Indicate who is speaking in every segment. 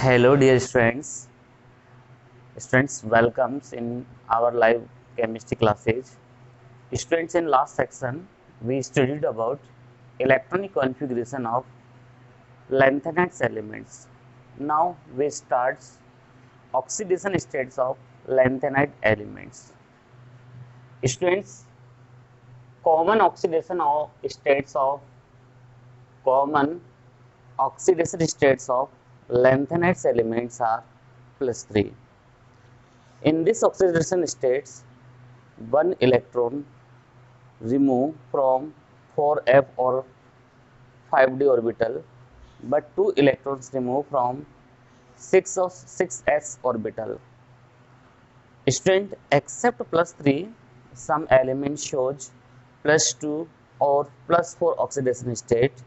Speaker 1: Hello, dear students. Students, welcomes in our live chemistry classes. Students, in last section, we studied about electronic configuration of lanthanide elements. Now we start oxidation states of lanthanide elements. Students, common oxidation of states of common oxidation states of lanthanide elements are plus 3. In this oxidation states, one electron remove from 4f or 5d orbital, but two electrons remove from 6s orbital. Student, except plus 3, some element shows plus 2 or plus 4 oxidation state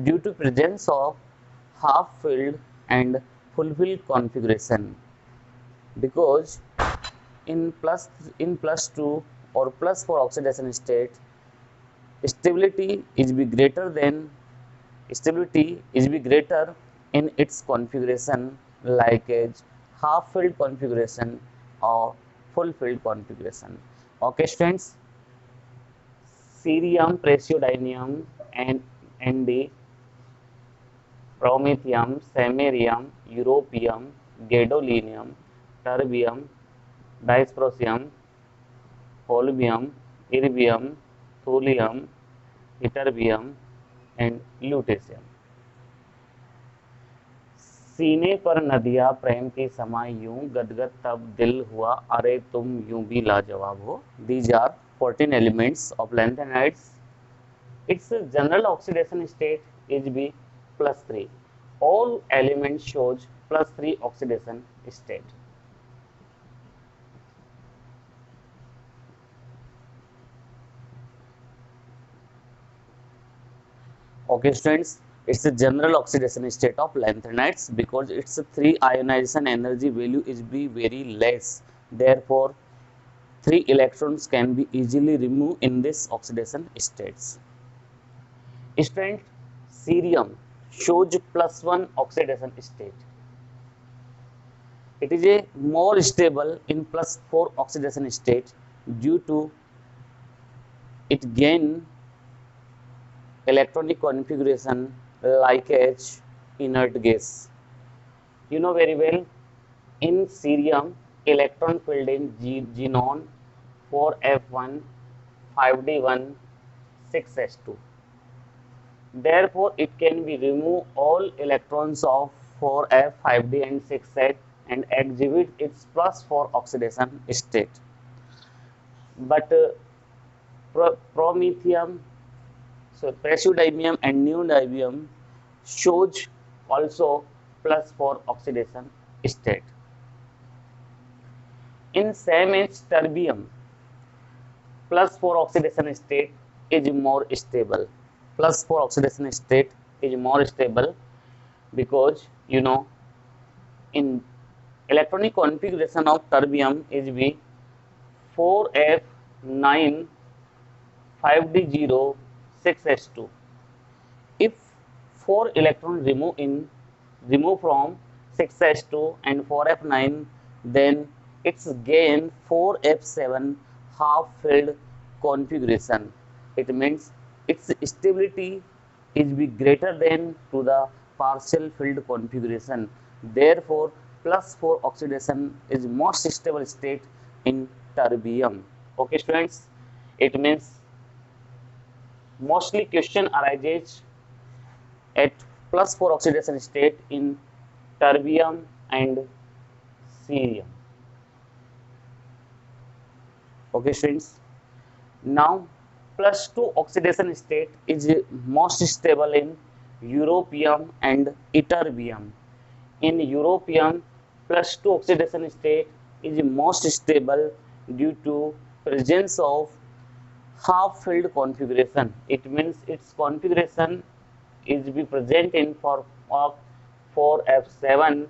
Speaker 1: due to presence of half filled and fulfilled configuration, because in plus 2 or plus 4 oxidation state, stability is be greater than stability is be greater in its configuration, like as half filled configuration or full filled configuration. Okay, students, cerium, praseodymium, and Nd, promethium, samarium, europium, gadolinium, terbium, dysprosium, holmium, erbium, thulium, ytterbium, and lutetium. सीने पर नदियाँ प्रेम की समाई यूं, गदगद तब दिल हुआ अरे तुम यूं भी लाजवाब हो. These are 14 elements of lanthanides. Its general oxidation state is B plus 3. All elements shows plus 3 oxidation state. Okay, students, it's a general oxidation state of lanthanides because its 3 ionization energy value is be very less. Therefore, 3 electrons can be easily removed in this oxidation states. Student, cerium shows plus 1 oxidation state. It is a more stable in plus 4 oxidation state due to it gain electronic configuration like as inert gas. You know very well, in cerium, electron filled in xenon 4f1, 5d1, 6s2. Therefore, it can be remove all electrons of 4f, 5d, and 6s and exhibit its plus 4 oxidation state. But promethium, so praseodymium and neodymium shows also plus 4 oxidation state. In same as terbium, plus 4 oxidation state is more stable. Plus 4 oxidation state is more stable because you know in electronic configuration of terbium is B 4f9 5d0 6s2. If 4 electrons remove from 6s2 and 4f9, then it's gain 4f7 half filled configuration. It means its stability is be greater than to the partial filled configuration. Therefore, plus 4 oxidation is most stable state in terbium. Okay, students, it means mostly question arises at plus 4 oxidation state in terbium and cerium. Okay, students. Now, plus 2 oxidation state is most stable in europium and ytterbium. In europium, plus 2 oxidation state is most stable due to presence of half filled configuration. It means its configuration is be present in form of 4f7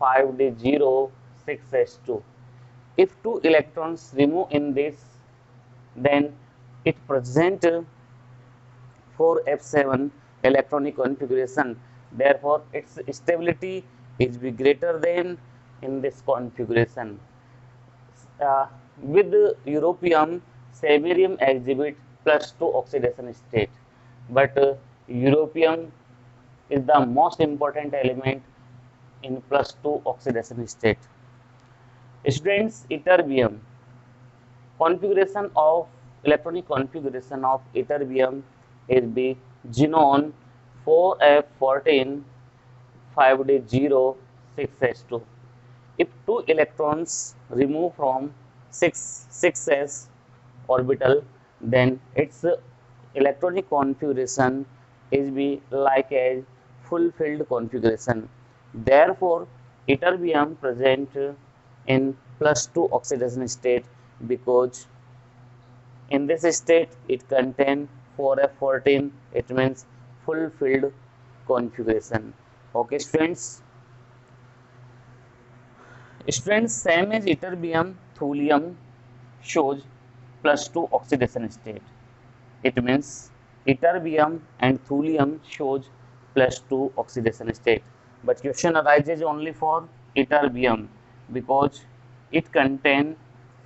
Speaker 1: 5d0 6s2. If 2 electrons remove in this, then it present 4f7 electronic configuration. Therefore, its stability is be greater than in this configuration. Uh, with europium, samarium exhibit +2 oxidation state, but europium is the most important element in +2 oxidation state. Students, ytterbium configuration of electronic configuration of ytterbium is be xenon 4f14 5d0 6s2. If two electrons remove from 6s orbital, then its electronic configuration is be like a full-filled configuration. Therefore, ytterbium present in +2 oxidation state because in this state it contains 4f14. It means full-filled configuration. Okay, students. Students, same as ytterbium, thulium shows +2 oxidation state. It means ytterbium and thulium shows +2 oxidation state. But question arises only for ytterbium because it contains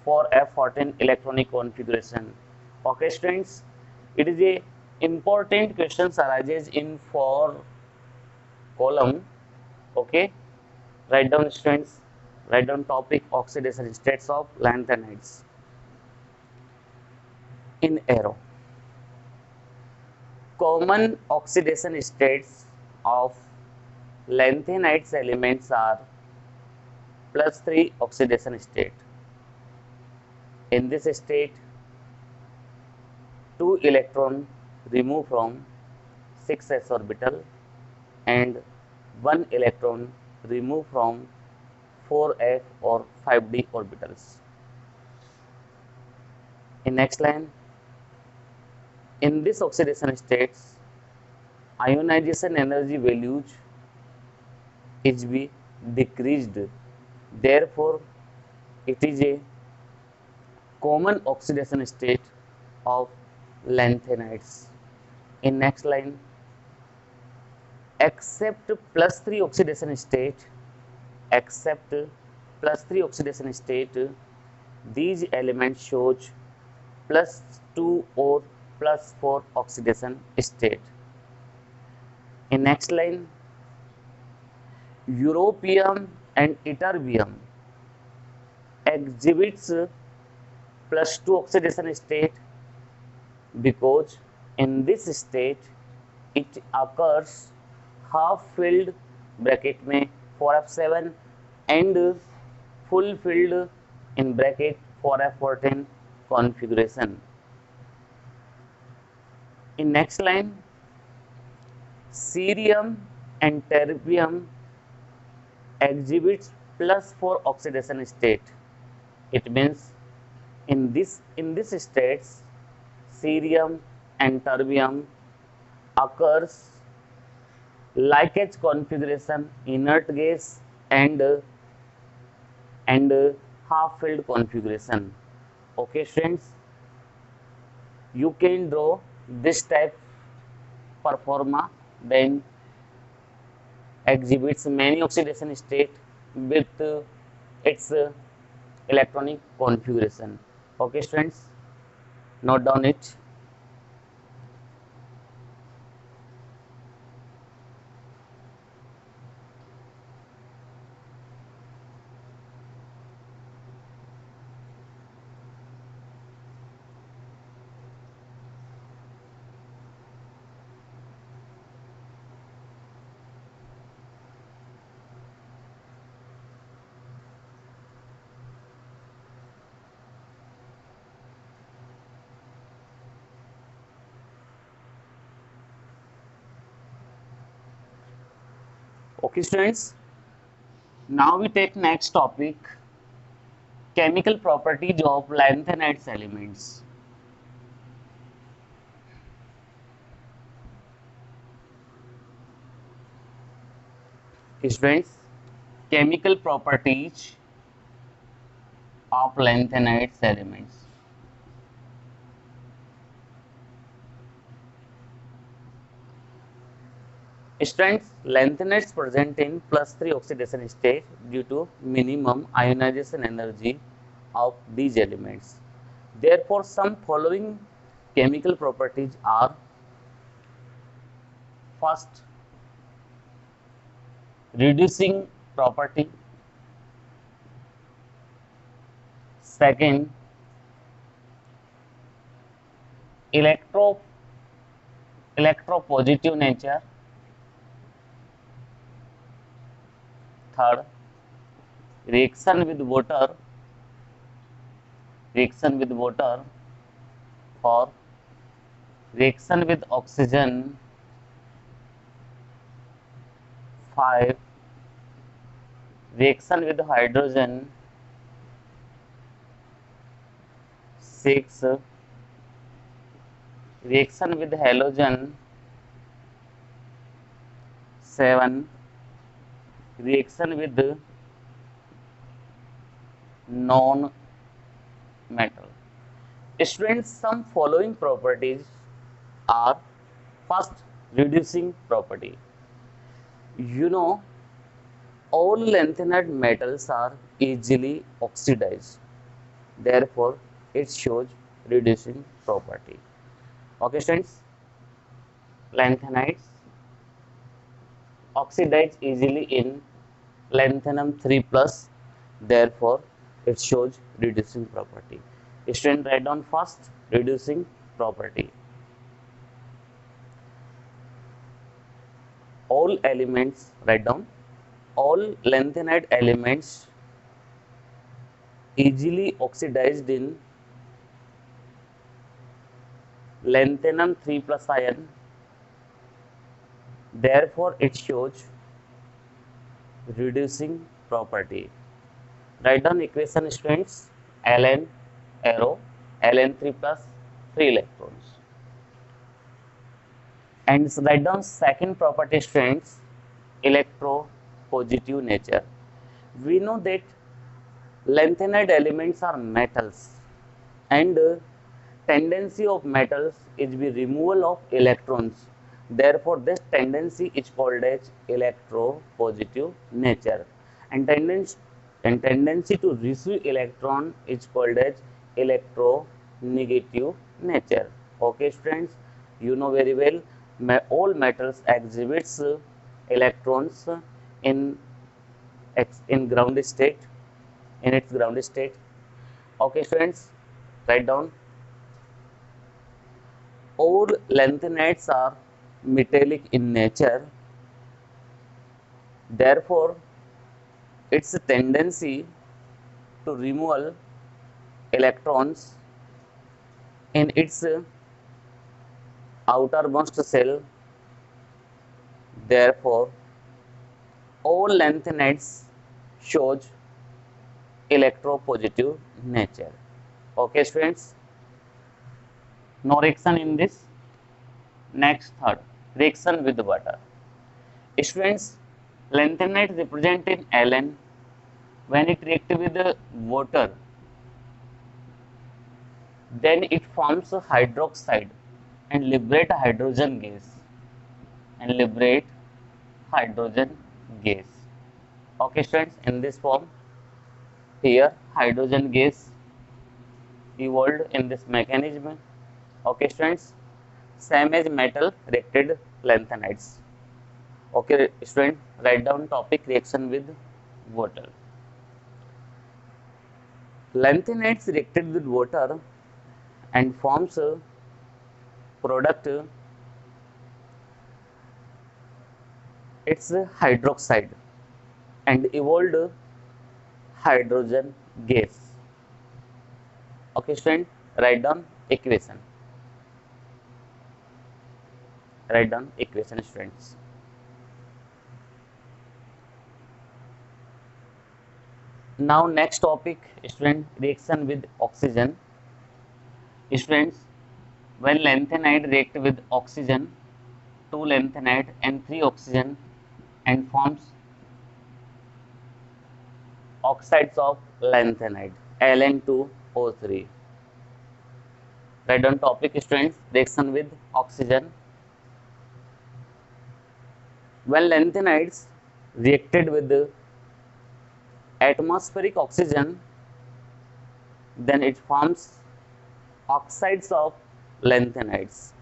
Speaker 1: 4f14 electronic configuration. Okay, students, it is a important questions arises in 4 column. Okay, write down students, write down topic oxidation states of lanthanides in arrow. Common oxidation states of lanthanides elements are +3 oxidation state. In this state, 2 electron remove from 6s orbital and 1 electron remove from 4f or 5d orbitals. In next line, in this oxidation states, ionization energy values is be decreased. Therefore, it is a common oxidation state of lanthanides. In next line, except +3 oxidation state, except +3 oxidation state, these elements shows +2 or +4 oxidation state. In next line, europium and ytterbium exhibits +2 oxidation state because in this state it occurs half filled bracket में 4f7 and full filled in bracket 4f14 configuration. In next line, cerium and terbium exhibits +4 oxidation state. It means in this states, cerium and terbium occurs linkage configuration, inert gas and half filled configuration. Okay, friends, you can draw this type performa, then exhibits many oxidation state with its electronic configuration. Okay, students, note down it. Okay, students, now we take next topic, chemical properties of lanthanides elements. Students, chemical properties of lanthanides elements. Strengths lanthanides present in +3 oxidation state due to minimum ionization energy of these elements. Therefore, some following chemical properties are: first, reducing property; second, electro electropositive nature; third, reaction with water reaction with water; or reaction with oxygen; five, reaction with hydrogen; six, reaction with halogen; seven, reaction with non metal. Students, some following properties are: first, reducing property. You know, all lanthanide metals are easily oxidized. Therefore, it shows reducing property. Okay, students, lanthanides oxidize easily in lanthanum 3 plus. Therefore, it shows reducing property. Student, write down first reducing property. All elements, write down, all lanthanide elements easily oxidized in lanthanum 3 plus ion. Therefore, it shows reducing property. Write down equation, students. Ln arrow Ln 3 plus 3 electrons. And write down second property, students, electropositive nature. We know that lanthanide elements are metals, and tendency of metals is the removal of electrons. Therefore, this tendency is called as electropositive nature, and tendency to receive electron is called as electronegative nature. Okay, students, you know very well, all metals exhibits electrons in in ground state, in its ground state. Okay, students, write down, all lanthanides are metallic in nature. Therefore, its tendency to remove electrons in its outermost shell. Therefore, all lanthanides shows electropositive nature. Okay, students, no reaction in this. Next, third, reaction with water. Students, lanthanide represent in Ln when it reacts with the water, then it forms a hydroxide and liberate hydrogen gas and liberate hydrogen gas. Okay, students, in this form, here hydrogen gas evolved in this mechanism. Okay, students, same as metal reacted lanthanides. Okay, student, write down topic reaction with water. Lanthanides reacted with water and forms a product, it's a hydroxide and evolved hydrogen gas. Okay, student, write down equation. Write down equation, students. Now, next topic, student, reaction with oxygen. Students, when lanthanide react with oxygen, 2 lanthanide and 3 oxygen, and forms oxides of lanthanide, Ln2O3. Write down topic, students, reaction with oxygen. When lanthanides reacted with the atmospheric oxygen, then it forms oxides of lanthanides.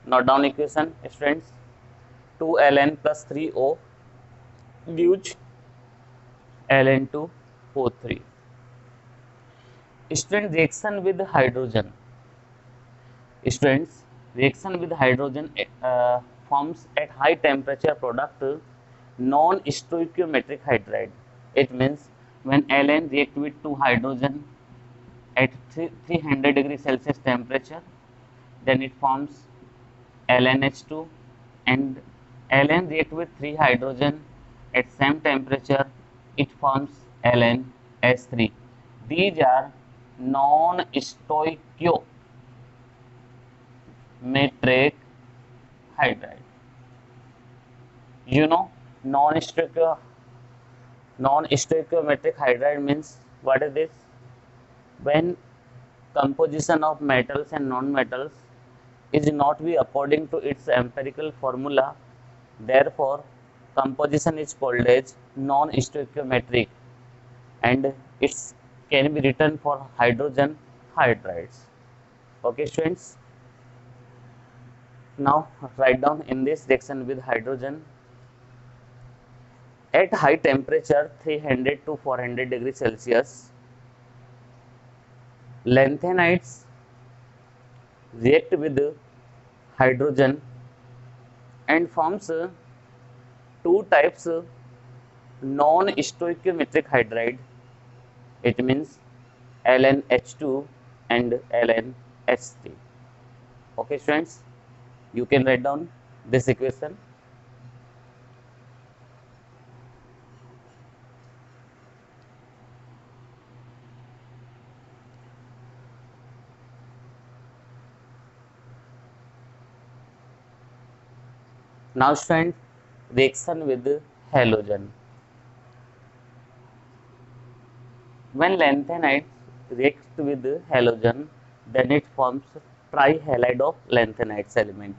Speaker 1: Note down equation, students. 2Ln plus 3O gives Ln2O3. Student, reaction with hydrogen. Students, reaction with hydrogen forms at high temperature product non-stoichiometric hydride. It means when Ln react with 2 hydrogen at 300 degrees Celsius temperature, then it forms LnH2, and Ln react with 3 hydrogen at same temperature, it forms LnH3. These are non-stoichiometric hydride. You know, non-stoichiometric hydride means what is this? When composition of metals and non-metals is not be according to its empirical formula, therefore composition is called as non-stoichiometric, and it can be written for hydrogen hydrides. Okay, students. Now write down in this reaction with hydrogen at high temperature 300 to 400 degrees Celsius, lanthanides react with hydrogen and forms two types non-stoichiometric hydride. It means LnH2 and LnH3. Okay, students, you can write down this equation. Now, students, reaction with halogen. When lanthanides react with halogen, then it forms trihalide of lanthanides element.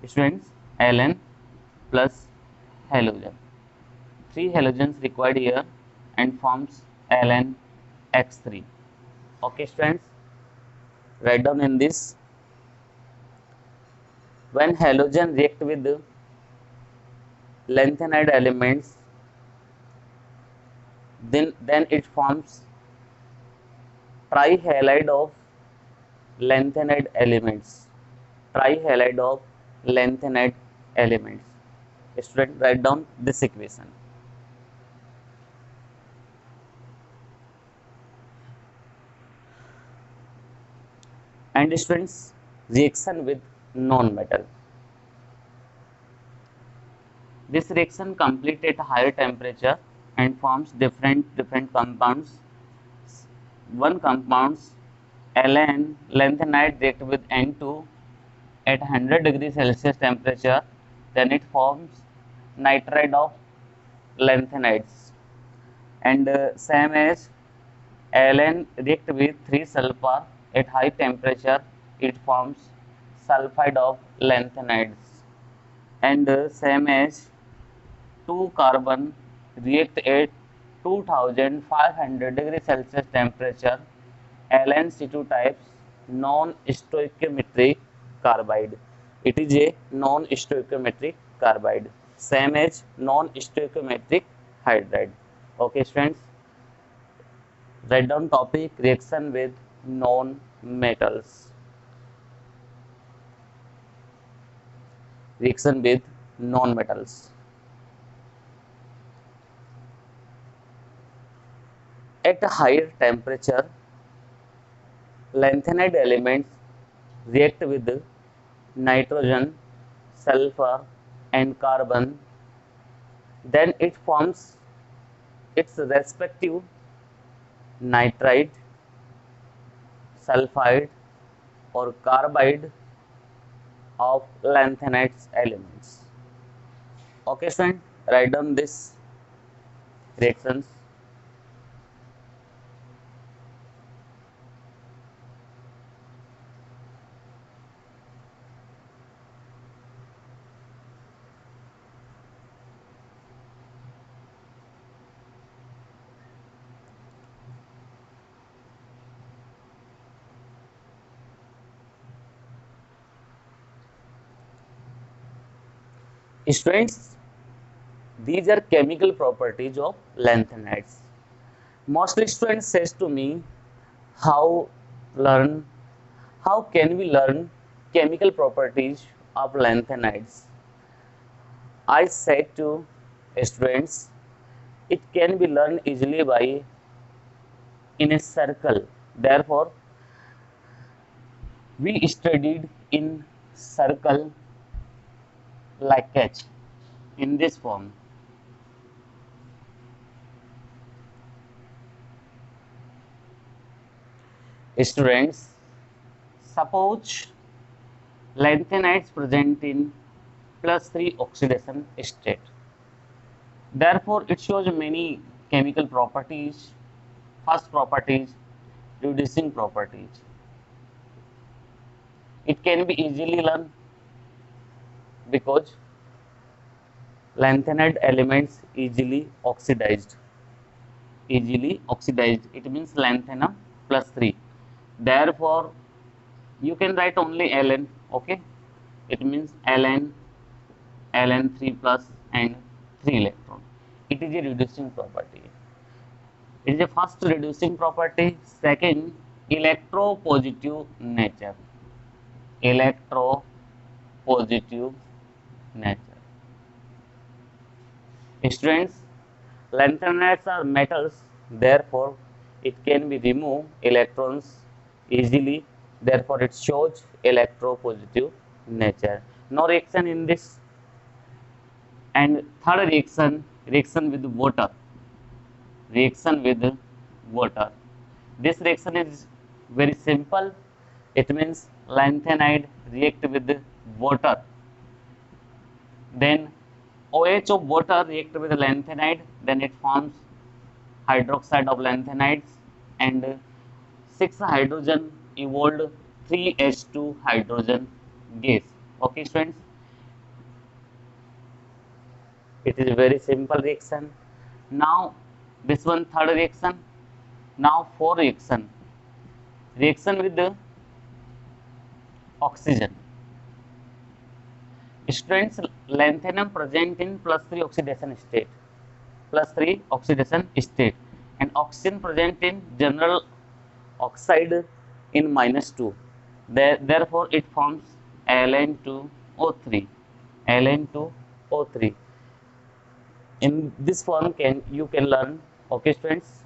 Speaker 1: Students, Ln plus halogen. 3 halogens required here and forms LnX3. Okay, students, write down in this. When halogen react with lanthanide elements, then it forms trihalide of lanthanide elements. Trihalide of lanthanide elements. Student, write down this equation. And students, reaction with non-metal. This reaction complete at higher temperature and forms different compounds. One compounds Ln lanthanide react with N2 at 100 degrees Celsius temperature, then it forms nitride of lanthanides. And same as Ln react with 3 sulfur at high temperature, it forms sulfide of lanthanides. And same as 2 carbon react at 2500 degrees Celsius temperature, LnC2 types non-stoichiometric carbide. It is a non-stoichiometric carbide, same as non-stoichiometric hydride. Okay, students, write down topic reaction with non-metals. Reaction with non-metals. At a higher temperature, lanthanide elements react with nitrogen, sulfur, and carbon. Then it forms its respective nitride, sulfide, or carbide of lanthanide elements. Okay, friend, write down this reactions. Students, these are chemical properties of lanthanides. Most students says to me, how learn how can we learn chemical properties of lanthanides? I said to students, it can be learned easily by in a circle. Therefore, we studied in circle like catch in this form. Students, suppose lanthanides present in +3 oxidation state. Therefore, it shows many chemical properties. First properties, reducing properties. It can be easily learned because lanthanide elements easily oxidized. It means lanthanum +3. Therefore, you can write only Ln. Okay, it means Ln 3 plus and 3 electron. It is a reducing property. It is a first reducing property. Second, electropositive nature. Electropositive nature. Students, lanthanides are metals, therefore it can be remove electrons easily, therefore it shows electropositive nature. No reaction in this. And third reaction, reaction with water. Reaction with water. This reaction is very simple. It means lanthanide react with water. Then OH of water react with lanthanide, then it forms hydroxide of lanthanides and 6 hydrogen evolved 3H2 hydrogen gas. Okay, students, it is a very simple reaction. Now, this one third reaction. Now, fourth reaction. Reaction with the oxygen. Students, lanthanum present in +3 oxidation state. +3 oxidation state, and oxygen present in general oxide in -2. Therefore, it forms Ln2O3. Ln2O3. In this form, you can learn. Okay, students.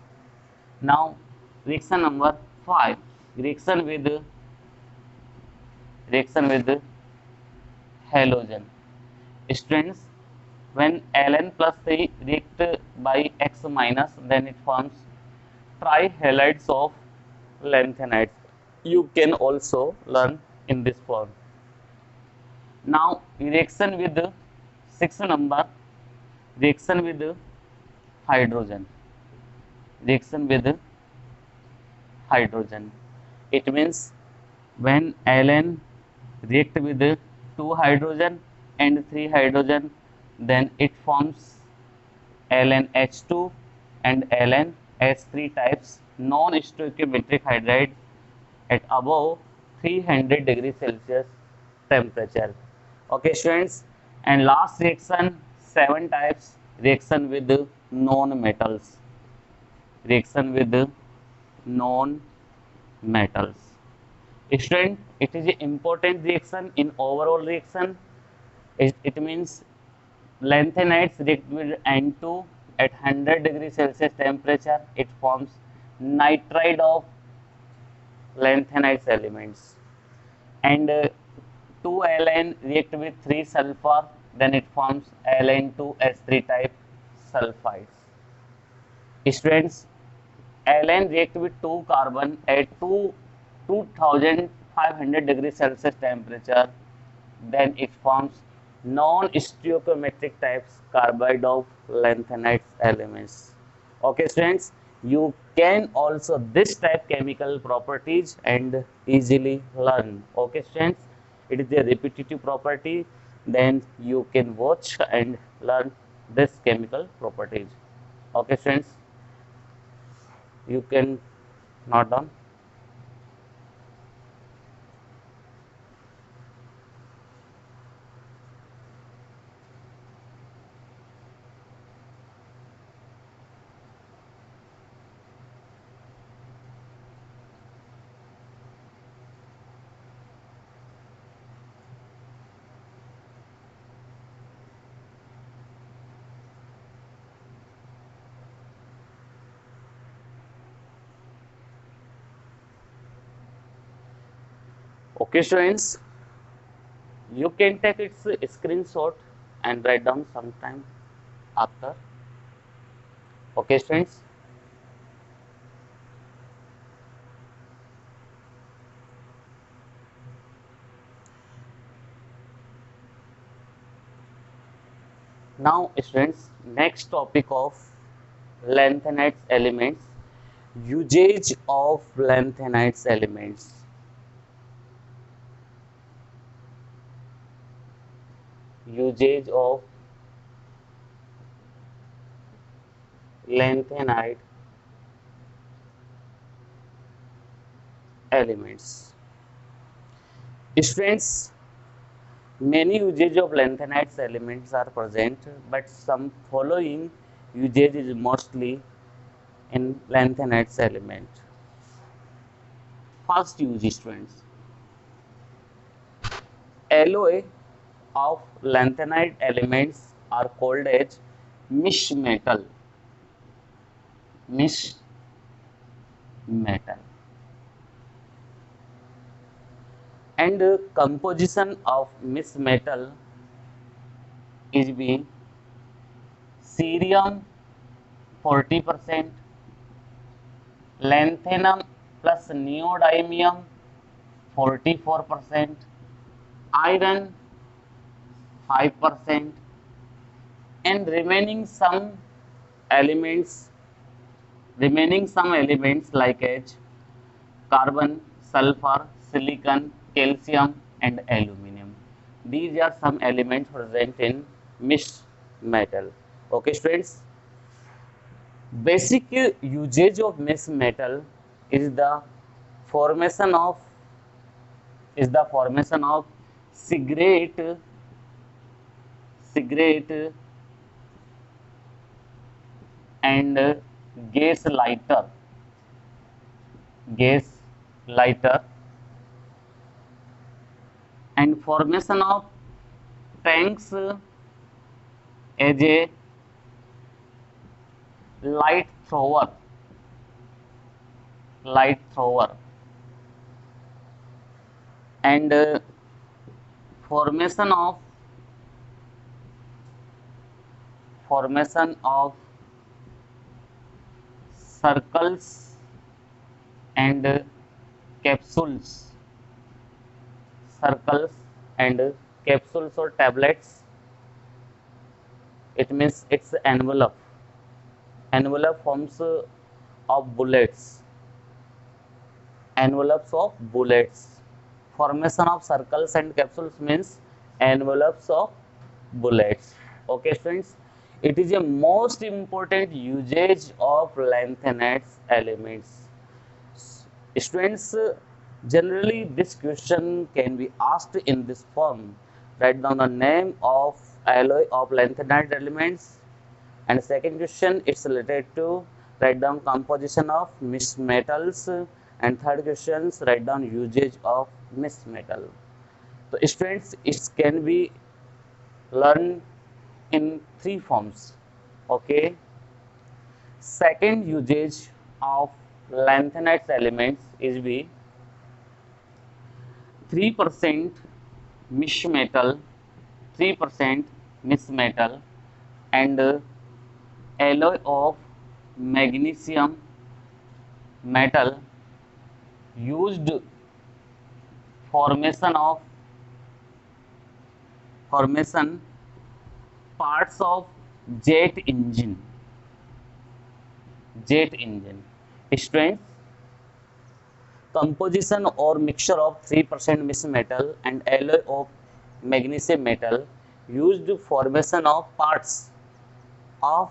Speaker 1: Now, reaction number 5. Reaction with halogen. Students, when Ln plus 3 react by X minus, then it forms trihalides of lanthanides. You can also learn in this form. Now, reaction with 6 number, reaction with hydrogen. Reaction with hydrogen. It means when Ln react with 2 hydrogen and 3 hydrogen, then it forms LnH2 and LnH3 types non-stoichiometric hydride at above 300 degrees Celsius temperature. Okay, students, and last reaction, 7 types, reaction with non-metals. Reaction with non-metals. Student, it is an important reaction in overall reaction. It means lanthanides react with N2 at 100 degrees Celsius temperature. It forms nitride of lanthanides elements. And 2Ln react with 3 sulfur, then it forms Ln2S3 type sulfides. Students, Ln react with 2 carbon at 2500 degrees Celsius temperature, then it forms non-stoichiometric types carbide of lanthanides elements. Okay, students, you can also this type chemical properties and easily learn. Okay, students, it is a repetitive property, then you can watch and learn this chemical properties. Okay, students, you can note down. Okay, students, you can take its screenshot and write down sometime after. Okay, students. Now, students, next topic of lanthanide elements, usage of lanthanide elements. Usage of lanthanide elements. Students, many usage of lanthanide elements are present, but some following usage is mostly in lanthanide element. First use, students, alloy of lanthanide elements are called as mish metal. Mish metal. And composition of mish metal is being cerium 40%, lanthanum plus neodymium 44%, iron 5%, and elements remaining some elements like H, carbon, sulfur, silicon, calcium, and aluminum. These are some elements present in mixed metal. Okay, students. Basic usage of mixed metal is the formation of cigarette cigarette and gas lighter, and formation of tanks as a light thrower light thrower and formation of circles and capsules circles and capsules or tablets. It means it's envelope forms of bullets. Formation of circles and capsules means envelopes of bullets. Okay, students, it is a most important usage of lanthanide elements. Students, generally this question can be asked in this form: write down the name of alloy of lanthanide elements. And second question, it's related to write down composition of mixed metals. And third questions, write down usage of mixed metal. So students, it can be learned in three forms. Okay, second usage of lanthanide elements is be 3% mixed metal 3% mixed metal and alloy of magnesium metal used formation of formation parts of jet engine. Students, composition or mixture of 3% mixed metal and alloy of magnesium metal used formation of parts of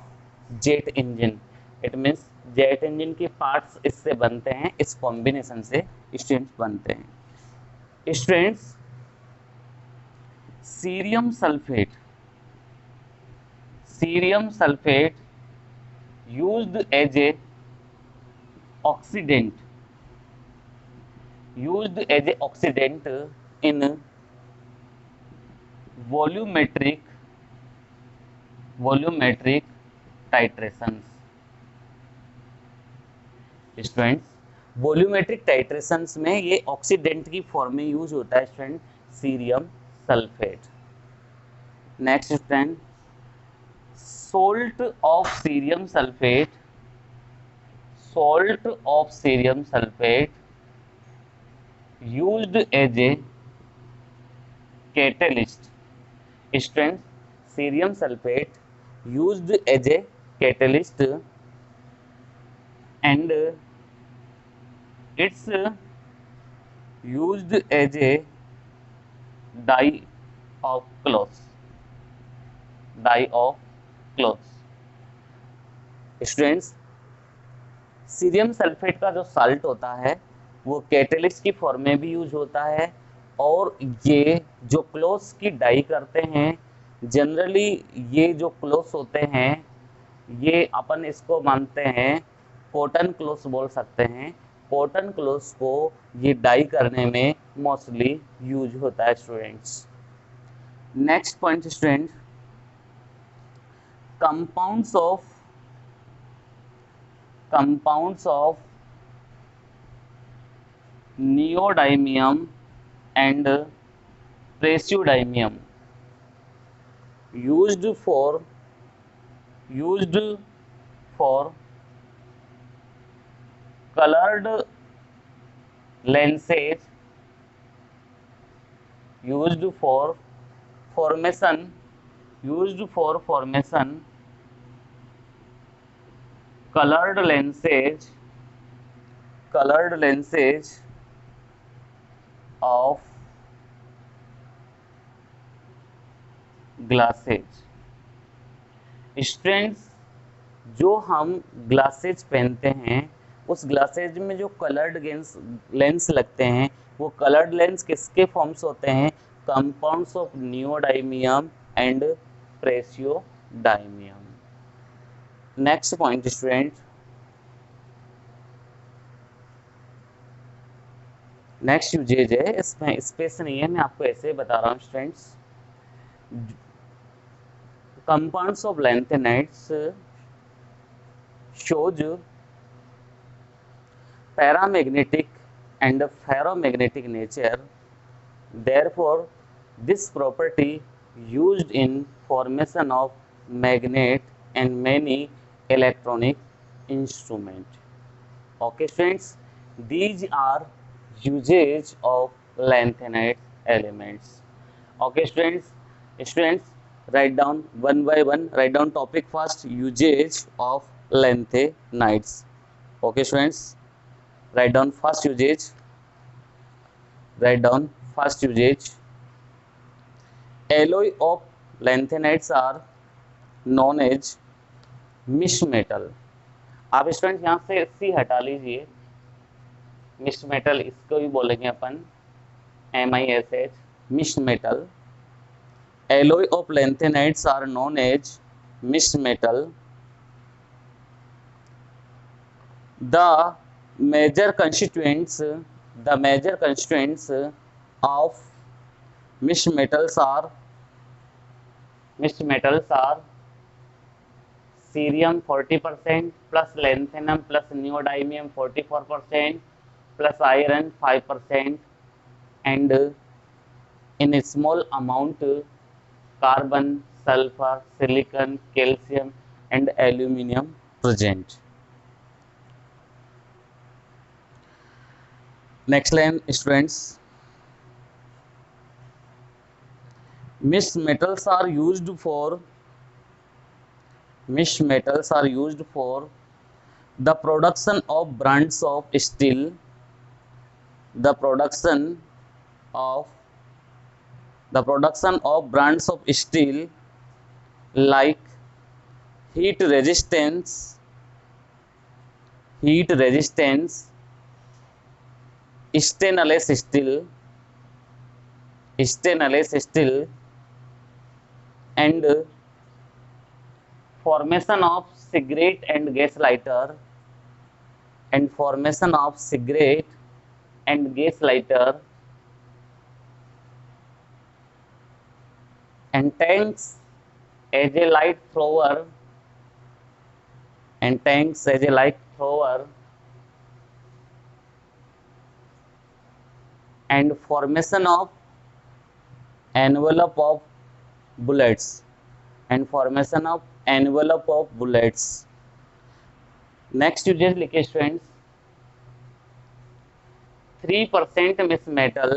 Speaker 1: jet engine. It means jet engine के parts इससे बनते हैं, इस combination से students बनते हैं. Students, cerium sulphate used as a oxidant in volumetric titrations. Students, volumetric titrations में ये ऑक्सीडेंट की फॉर्म में यूज होता है student, cerium sulphate. Next student, salt of cerium sulphate, salt of cerium sulfate used as a catalyst. Strength, cerium sulfate used as a catalyst and it's used as a dye of clothes. Dye of clothes. Students, cerium sulphate का जो salt होता है वो catalyst की form में भी use होता है, और ये जो क्लोथ्स की डाई करते हैं, जनरली ये जो क्लोथ्स होते हैं ये अपन इसको मानते हैं कॉटन क्लोथ्स बोल सकते हैं। कॉटन क्लोथ्स को ये डाई करने में मोस्टली यूज होता है students. Next point student, compounds of neodymium and praseodymium used for colored lenses, used for formation colored lenses of glasses। Students, जो हम ग्लासेज पहनते हैं उस ग्लासेज में जो कलर्ड लेंस लगते हैं वो कलर्ड लेंस किसके फॉर्म्स होते हैं? Compounds of neodymium and praseodymium. Next point student, next usages है, इसमें स्पेस नहीं है, मैं आपको ऐसे ही बता रहा हूँ students. Compounds of lanthanides shows paramagnetic and ferromagnetic nature. Therefore, this property used in formation of magnet and many electronic instrument. Okay students, these are usage of lanthanide elements. Okay students, write down one by one, write down topic first, usage of lanthanides. Okay students, write down first usage. Alloy of lanthanides are known as mix metal. आप student यहाँ से सी हटा लीजिए, mix metal इसको भी बोलेंगे अपन MISH, mix metal. Alloy of lanthanides are known as mix metal. The major constituents of mixed metals are cerium 40% plus lanthanum plus neodymium 44% plus iron 5% and in a small amount carbon, sulfur, silicon, calcium and aluminum present. Next line students, mixed metals are used for the production of brands of steel, like heat resistance, stainless steel and formation of cigarette and gas lighter and tanks as a light thrower and formation of envelope of bullets and formation of envelope of bullets. Next you just लिखिए students 3% miss metal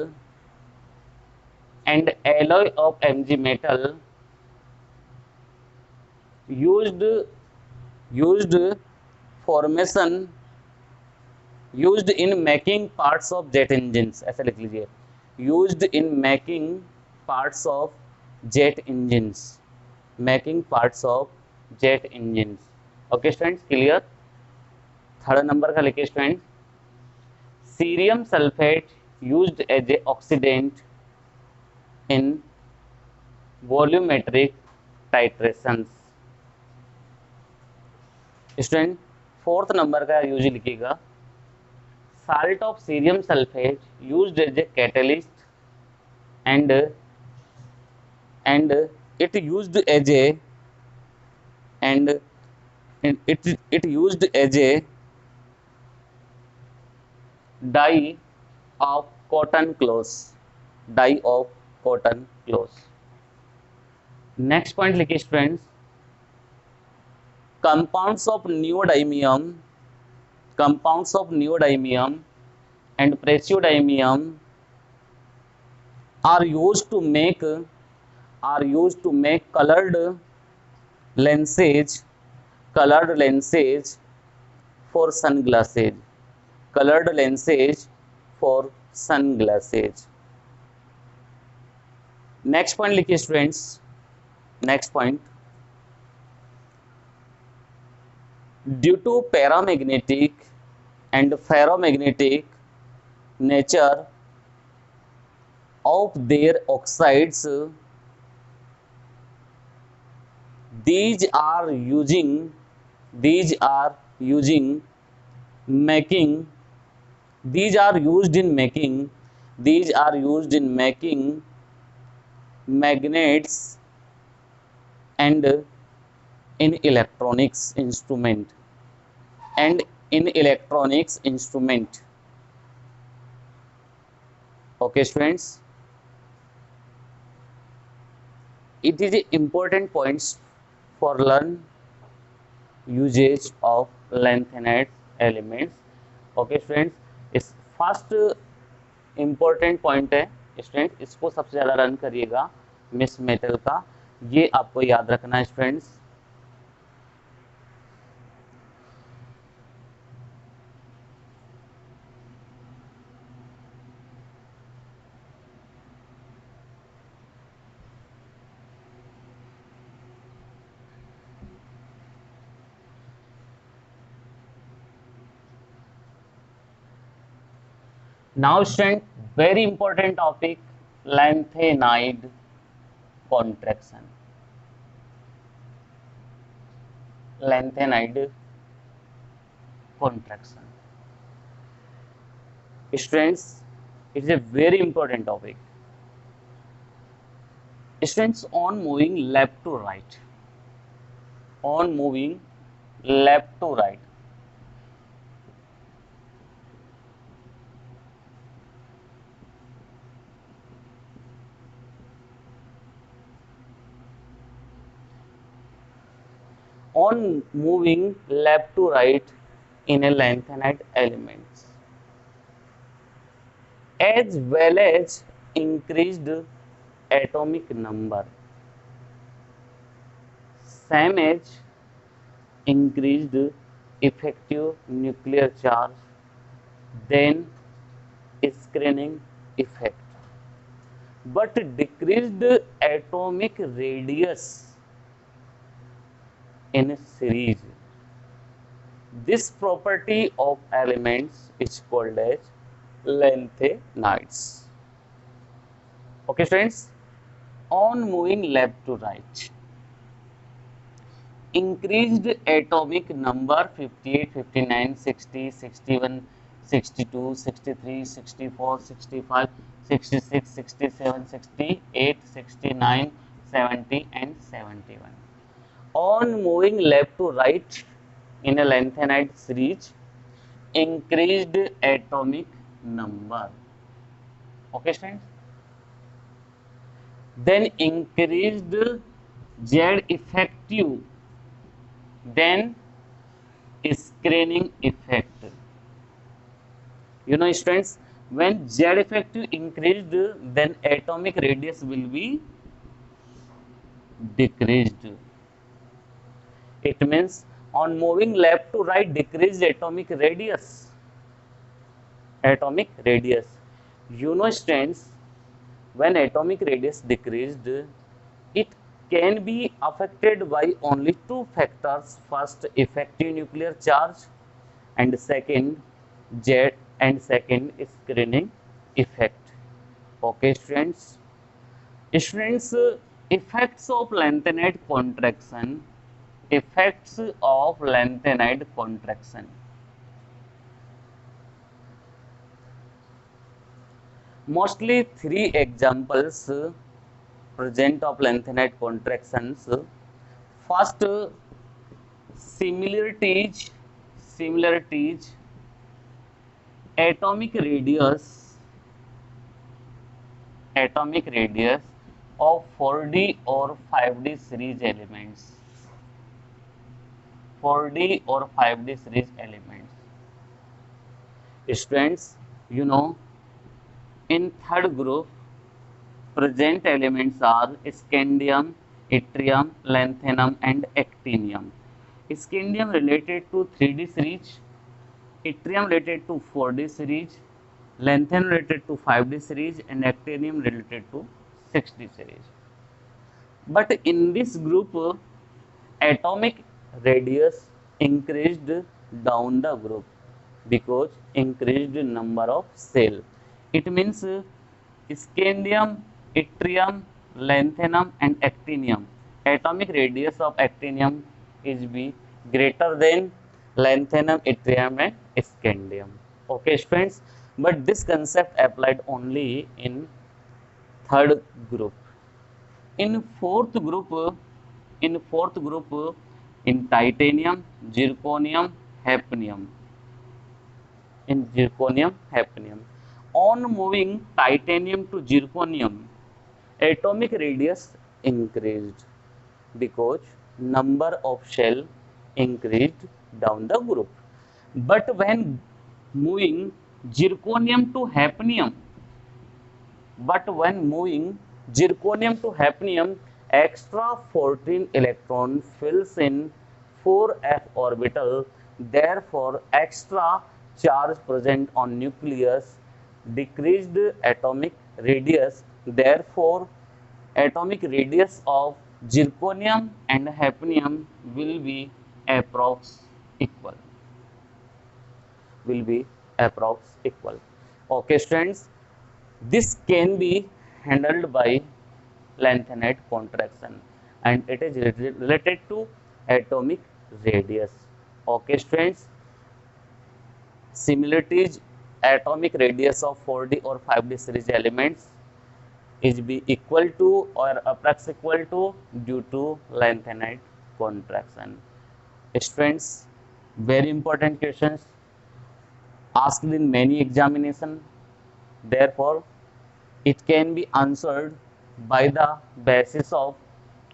Speaker 1: and alloy of Mg metal used used formation used in making parts of jet engines, ऐसे लिख लीजिए used in making parts of jet engines, making parts of jet engines. Okay students clear. Third number का लिखिए student cerium sulphate used as a oxidant in volumetric titrations. Student fourth number का use लिखिएगा salt of cerium sulfate used as a catalyst and it used as a and it used as a dye of cotton clothes, dye of cotton clothes. Next point लिखिए students compounds of neodymium and praseodymium are used to make colored lenses for sunglasses, colored lenses for sunglasses. Next point लिखिए students next point due to paramagnetic and ferromagnetic nature of their oxides, these are used in making magnets and in electronics instrument okay students, it is important points for learn usage of lanthanide elements. okay students, इस first important point है student, इसको सबसे ज्यादा run करिएगा misch metal का, ये आपको याद रखना है students. Now student, very important topic, lanthanide contraction. Lanthanide contraction. Students, it is a very important topic. Students, on moving left to right. On moving left to right. On moving left to right in a lanthanide elements, as well as increased atomic number, same as increased effective nuclear charge, then screening effect, but decreased atomic radius in a series. This property of elements is called as lanthanides. Okay friends, on moving left to right, increased atomic number 58, 59, 60, 61, 62, 63, 64, 65, 66, 67, 68, 69, 70 and 71. On moving left to right in a lanthanide series, increased atomic number Okay students, then increased Z effective, then screening effect. You know students, when Z effective increased, then atomic radius will be decreased. It means on moving left to right, decreased atomic radius. Atomic radius. You know students, when atomic radius decreased, it can be affected by only two factors. First, effective nuclear charge, and second, jet, and second, screening effect. Okay students. Students, effects of lengthened contraction. Effects of lengthened contraction. Mostly three examples present of lengthened contractions. First, similarities, similarities, atomic radius, atomic radius of 4D or 5D series elements. 4D or 5D series elements. Students, you know, in third group, present elements are scandium, yttrium, lanthanum, and actinium. Scandium related to 3D series, yttrium related to 4D series, lanthanum related to 5D series, and actinium related to 6D series. But in this group, atomic radius increased down the group because increased number of cell. It means scandium, yttrium, lanthanum, and actinium. Atomic radius of actinium is be greater than lanthanum, yttrium, and scandium. Okay, friends. But this concept applied only in third group. In fourth group, in fourth group, in titanium, zirconium, hafnium. In zirconium, hafnium. On moving titanium to zirconium, atomic radius increased because number of shell increased down the group. But when moving zirconium to hafnium, but when moving zirconium to hafnium, extra 14 electron fills in 4f orbital. Therefore, extra charge present on nucleus decreased atomic radius. Therefore, atomic radius of zirconium and hafnium will be approx equal. Will be approx equal. Okay, students. This can be handled by lengthened contraction, and it is related to atomic radius. Okay, students. Similarities, atomic radius of 4D or 5D series elements is be equal to or approx equal to due to lengthened contraction. Students, very important questions asked in many examination. Therefore, it can be answered by the basis of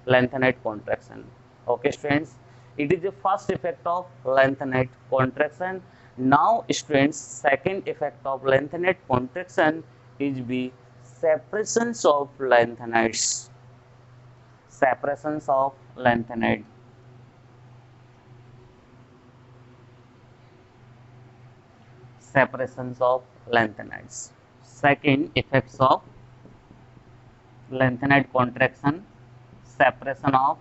Speaker 1: lengthened contraction. Okay, students, it is the first effect of lengthened contraction. Now, students, second effect of lengthened contraction is the separations of lengthenides. Separations of lengthened. Separations of lengthenides. Second, effects of lengthened contraction, separation of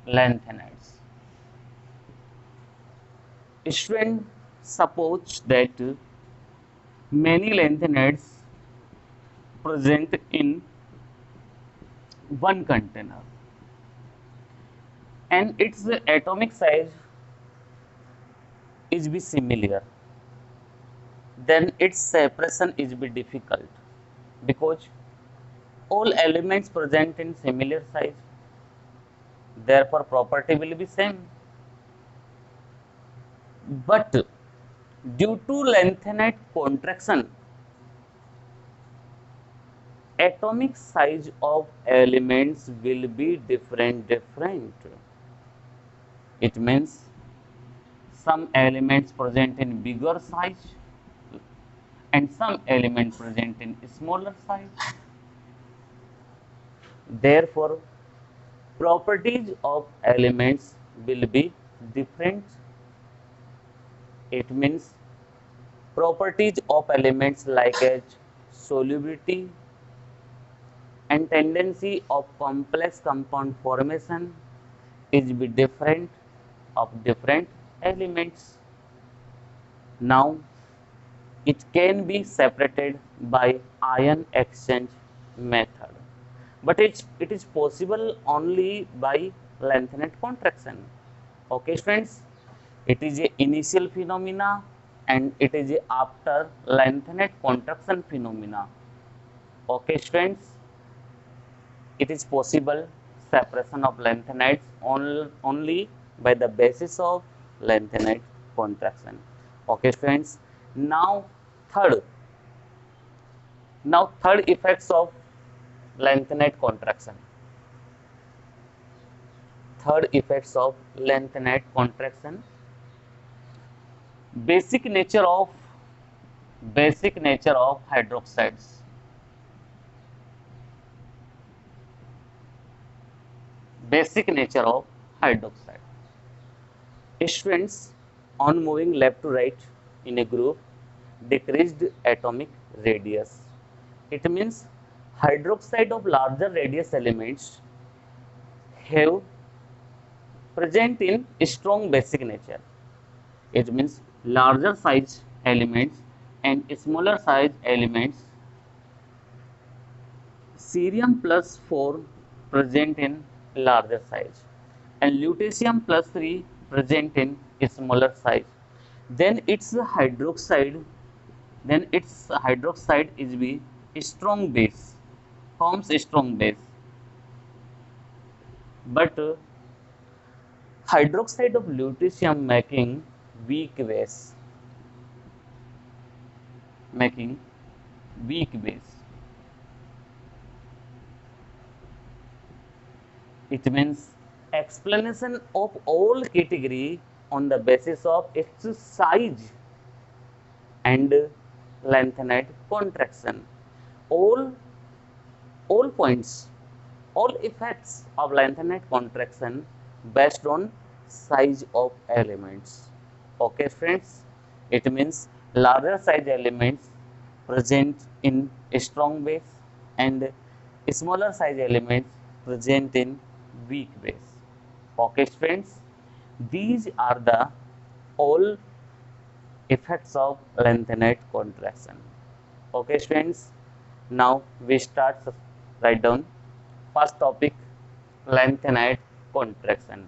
Speaker 1: lengthenides. Student, suppose that many lengthenides present in one container and its atomic size is be similar, then its separation is be difficult because all elements present in similar size, therefore property will be same. But due to lengthened contraction, atomic size of elements will be different. It means some elements present in bigger size and some elements present in smaller size. Therefore, properties of elements will be different. It means properties of elements like as solubility and tendency of complex compound formation is be different of different elements. Now, it can be separated by ion exchange method, but it is possible only by lengthened contraction. Okay, friends, it is a initial phenomena and it is a after lengthened contraction phenomena. Okay, friends, it is possible separation of lanthanides only by the basis of lanthanide contraction. Okay, friends. Now, third, third effects of lanthanide contraction. Third effects of lanthanide contraction. Basic nature of hydroxides. Basic nature of hydroxide. Students on moving left to right in a group decreased atomic radius. It means hydroxide of larger radius elements have present in strong basic nature. It means larger size elements and smaller size elements. Cerium plus 4 present in larger size and lutetium plus 3 present in smaller size. Then its hydroxide is be strong base, forms a strong base, but hydroxide of lutetium weak base making weak base. It means explanation of all category on the basis of its size and lanthanide contraction. All points, all effects of lanthanide contraction based on size of elements. Okay, friends, it means larger size elements present in a strong base and smaller size elements present in weak base. Okay, friends, these are the all effects of lanthanide contraction. Okay, friends, now we start. Write down first topic, lanthanide contraction.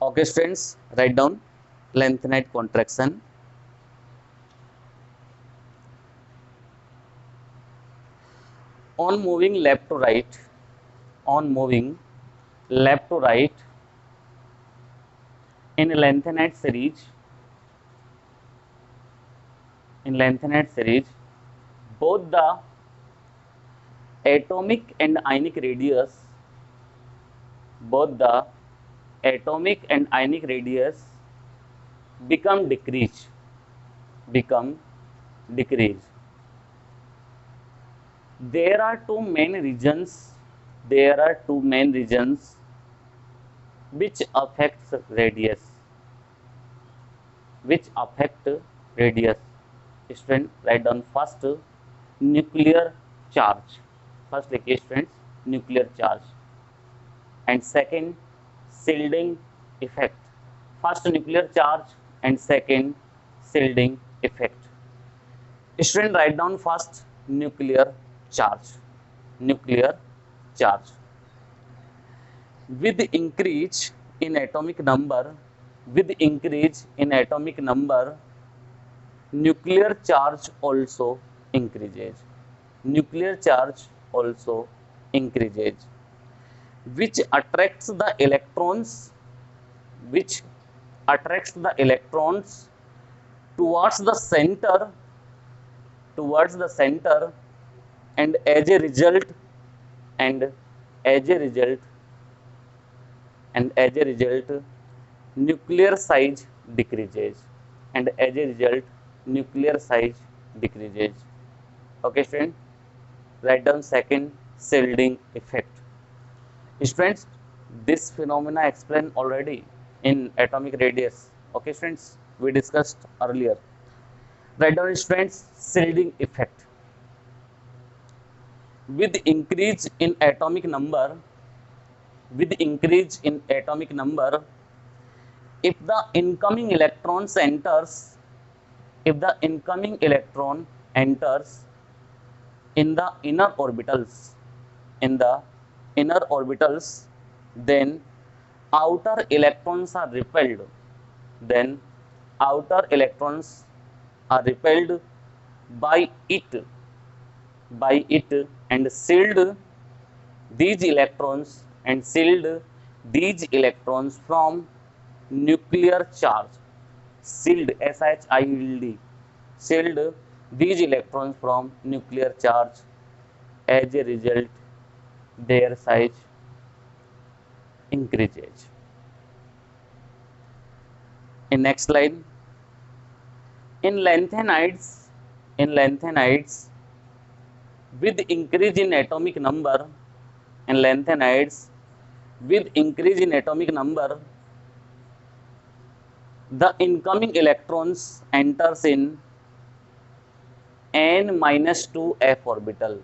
Speaker 1: Okay, friends, write down lanthanide contraction. On moving left to right, on moving left to right in lanthanide series, both the atomic and ionic radius, become decrease. There are two main regions which affect radius. Student, write down first nuclear charge. First, students, nuclear charge, and second shielding effect. First nuclear charge and second shielding effect. Student, write down first nuclear charge. With increase in atomic number, nuclear charge also increases. Which attracts the electrons towards the center and as a result and as a result and as a result nuclear size decreases, and as a result nuclear size decreases. Okay student, write down second, shielding effect. Students, this phenomena explained already in atomic radius. Okay students, we discussed earlier. Write down students, shielding effect. With increase in atomic number, with increase in atomic number, if the incoming electrons enters, if the incoming electron enters in the inner orbitals, in the inner orbitals, then outer electrons are repelled, then outer electrons are repelled by it, by it, and sealed these electrons, and sealed these electrons from nuclear charge. Sealed, SHIELD, sealed these electrons from nuclear charge. As a result, their size increases. In next line, in lanthanides, in lanthanides, with increase in atomic number, in lanthanides, with increase in atomic number, the incoming electrons enters in n-2f orbital.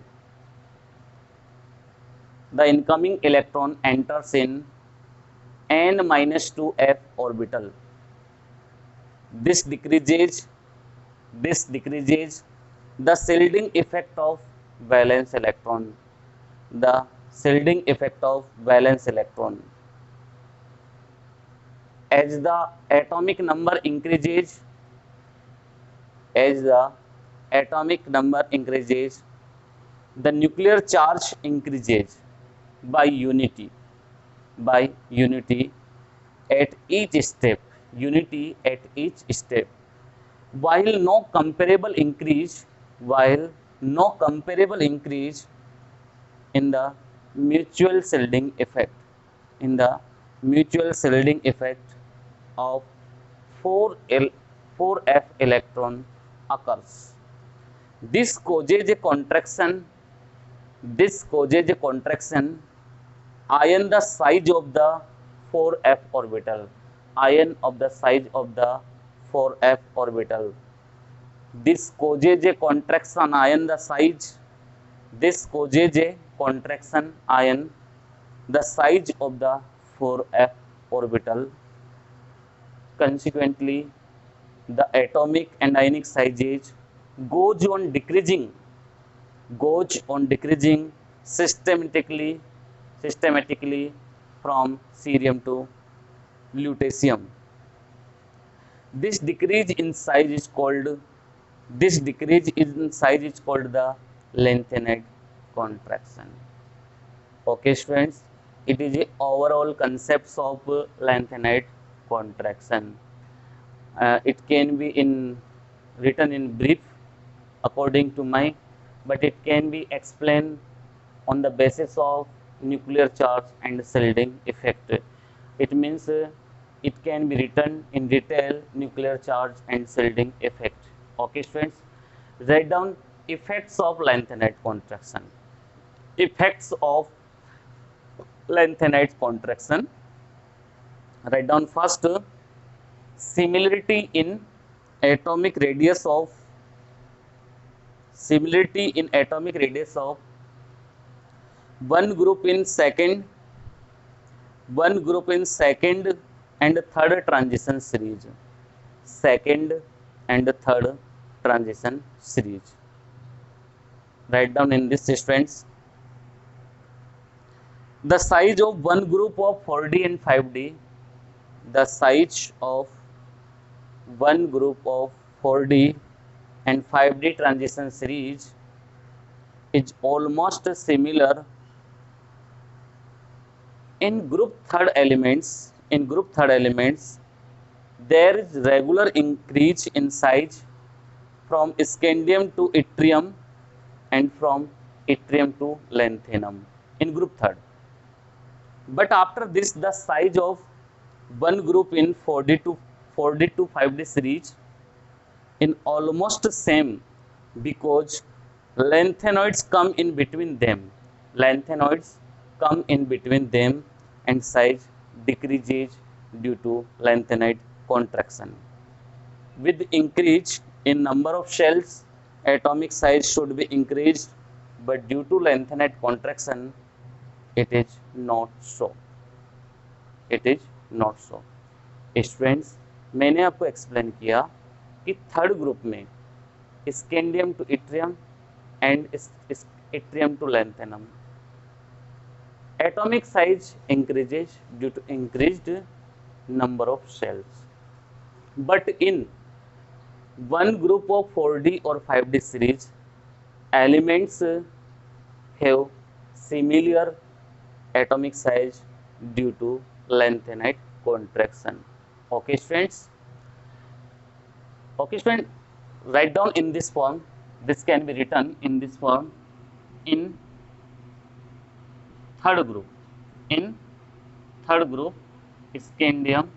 Speaker 1: The incoming electron enters in n-2f orbital. This decreases the shielding effect of valence electron, the shielding effect of valence electron. As the atomic number increases, as the atomic number increases, the nuclear charge increases by unity, by unity at each step, unity at each step, while no comparable increase, while no comparable increase in the mutual shielding effect, in the mutual shielding effect of 4f electron occurs. This causes a contraction, this causes a contraction ion the size of the 4f orbital, ion of the size of the 4f orbital. This causes a contraction ion the size, this causes a contraction ion the size of the 4f orbital. Consequently, the atomic and ionic sizes goes on decreasing, goes on decreasing systematically from cerium to lutetium. This decrease in size is called, this decrease in size is called the lanthanide contraction. Okay students, it is a overall concepts of lanthanide contraction. It can be in written in brief according to my, but it can be explained on the basis of nuclear charge and shielding effect. It means it can be written in detail, nuclear charge and shielding effect. Okay students, write down effects of lanthanide contraction. Effects of lanthanide contraction. Write down first, similarity in atomic radius of, similarity in atomic radius of one group in second, one group in second and third transition series, second and third transition series. Write down in this students, the size of one group of 4D and 5D, the size of one group of 4D and 5D transition series is almost similar in group third elements. In group third elements, there is regular increase in size from scandium to yttrium and from yttrium to lanthanum in group third. But after this, the size of one group in 40 to 5D series in almost same, because lanthanoids come in between them. Lanthanoids come in between them and size decreases due to lanthanide contraction. With increase in number of shells, atomic size should be increased, but due to lanthanide contraction, it is not so. It is not so. Students, मैंने आपको explain किया कि third group में scandium to yttrium and yttrium to lanthanum atomic size increases due to increased number of shells, but in one group of 4D or 5D series, elements have similar atomic size due to lanthanide contraction. Okay students, write down in this form. This can be written in this form. In third group, scandium,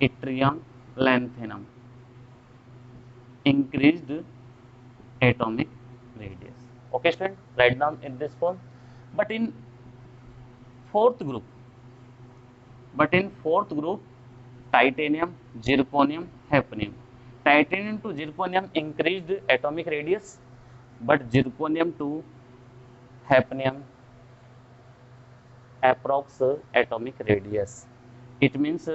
Speaker 1: yttrium, lanthanum, increased atomic radius. Okay student, write down in this form. But in fourth group, titanium, zirconium, hafnium. Titanium to zirconium increased atomic radius, but zirconium to hafnium approx atomic radius. It means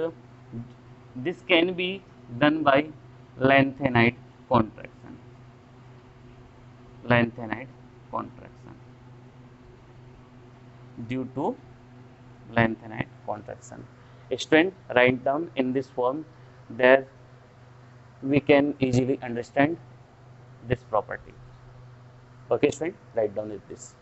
Speaker 1: this can be done by lanthanide contraction. Due to lanthanide contraction. Student, write down in this form. There we can easily understand this property. Okay student, write down with this.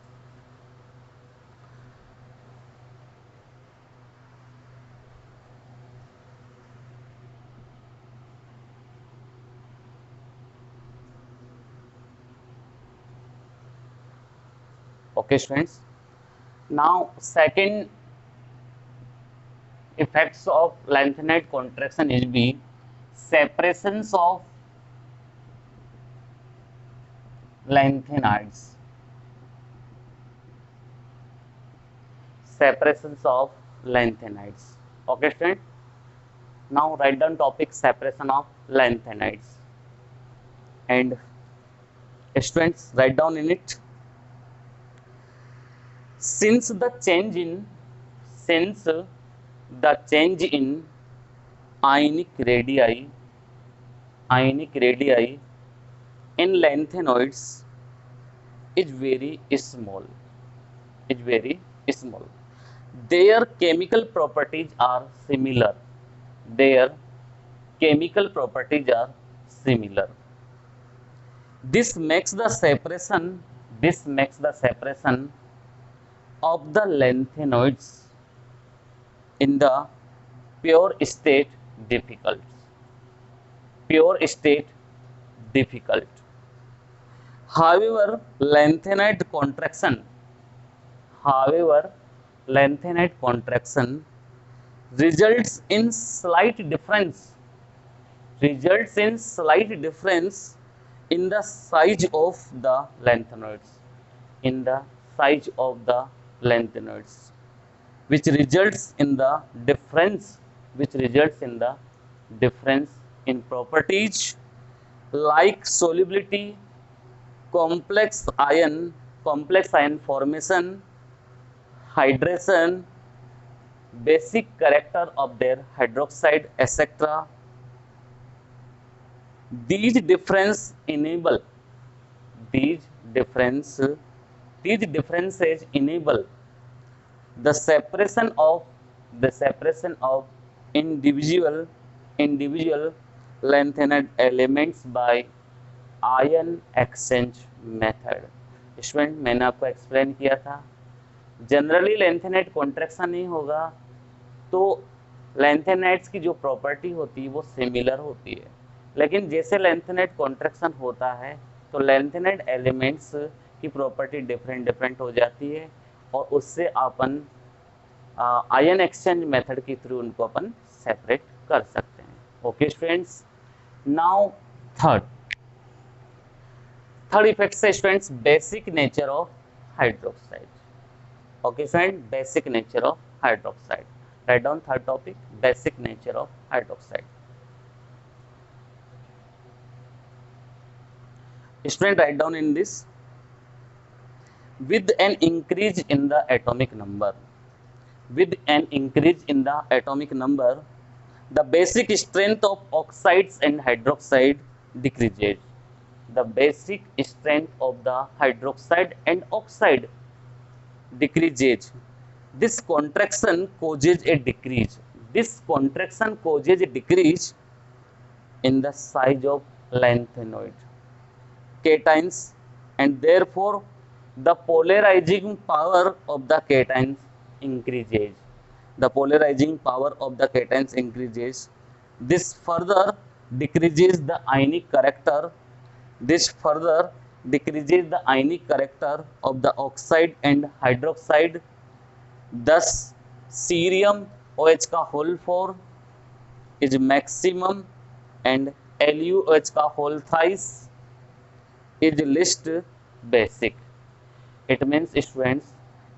Speaker 1: Okay students, now second effects of lanthanide contraction is be separations of lanthanides. Okay student, now write down topic separation of lanthanides, and students write down in it. Since the change in ionic radii in lanthanoids is very small. Their chemical properties are similar. This makes the separation of the lanthanoids in the pure state difficult. However, lanthanide contraction results in slight difference in the size of the lanthanoids, which results in the difference in properties like solubility, complex ion formation, hydration, basic character of their hydroxide, etc. These differences enable the separation of individual lanthanide elements by ion exchange method. Student, मैंने आपको explain किया था, generally lanthanide contraction नहीं होगा तो lanthanides की जो property होती है वो सिमिलर होती है, लेकिन जैसे लैंथेनाइड कॉन्ट्रैक्शन होता है तो लैंथेनाइड एलिमेंट्स की प्रॉपर्टी डिफरेंट डिफरेंट हो जाती है और उससे अपन आयन एक्सचेंज मेथड के थ्रू उनको अपन सेपरेट कर सकते हैं। Okay students, now third effect से students basic nature of hydroxide. Okay friend, basic nature of hydroxide, write down third topic, basic nature of hydroxide. Student write down in this, with an increase in the atomic number, with an increase in the atomic number, the basic strength of oxides and hydroxide decreases. The basic strength of the hydroxide and oxide decreases. This contraction causes a decrease. This contraction causes a decrease in the size of lanthanoid cations, and therefore the polarizing power of the cations increases. The polarizing power of the cations increases. This further decreases the ionic character. This further decreases the ionic character of the oxide and hydroxide. Thus, cerium OH का whole 4 is maximum and LuOH का whole thrice is least basic. It means students,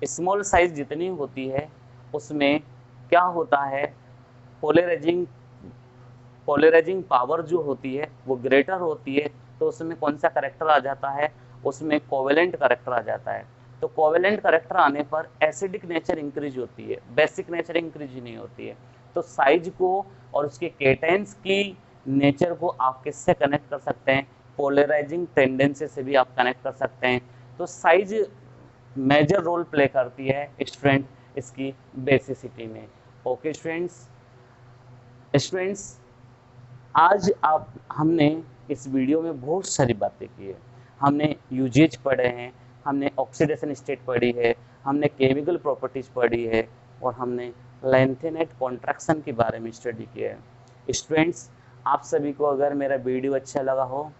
Speaker 1: small size जितनी होती है उसमें क्या होता है, polarising power जो होती है वो ग्रेटर होती है, तो उसमें कौन सा करेक्टर आ जाता है, उसमें कोवेलेंट करेक्टर आ जाता है। तो कोवेलेंट करेक्टर आने पर एसिडिक नेचर इंक्रीज होती है, बेसिक नेचर इंक्रीज नहीं होती है। तो साइज को और उसके केटेंस की नेचर को आप किससे कनेक्ट कर सकते हैं, पोलराइजिंग टेंडेंसी से भी आप कनेक्ट कर सकते हैं। तो साइज मेजर रोल प्ले करती है स्टूडेंट इसकी बेसिसिटी में। ओके स्टूडेंट्स, आज हमने इस वीडियो में बहुत सारी बातें की है। हमने यूजेज पढ़े हैं, हमने ऑक्सीडेशन स्टेट पढ़ी है, हमने केमिकल प्रॉपर्टीज पढ़ी है और हमने लैंथेनाइट कॉन्ट्रैक्शन के बारे में स्टडी किया है। स्टूडेंट्स, आप सभी को अगर मेरा वीडियो अच्छा लगा हो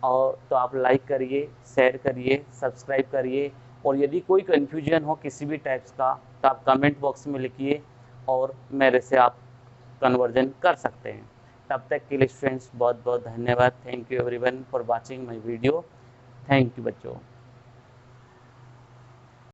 Speaker 1: और तो आप लाइक करिए, शेयर करिए, सब्सक्राइब करिए, और यदि कोई कन्फ्यूजन हो किसी भी टाइप्स का तो आप कमेंट बॉक्स में लिखिए और मेरे से आप कन्वर्जन कर सकते हैं। तब तक के लिए स्टूडेंट्स बहुत बहुत धन्यवाद। Thank you everyone for watching my video. Thank you बच्चों।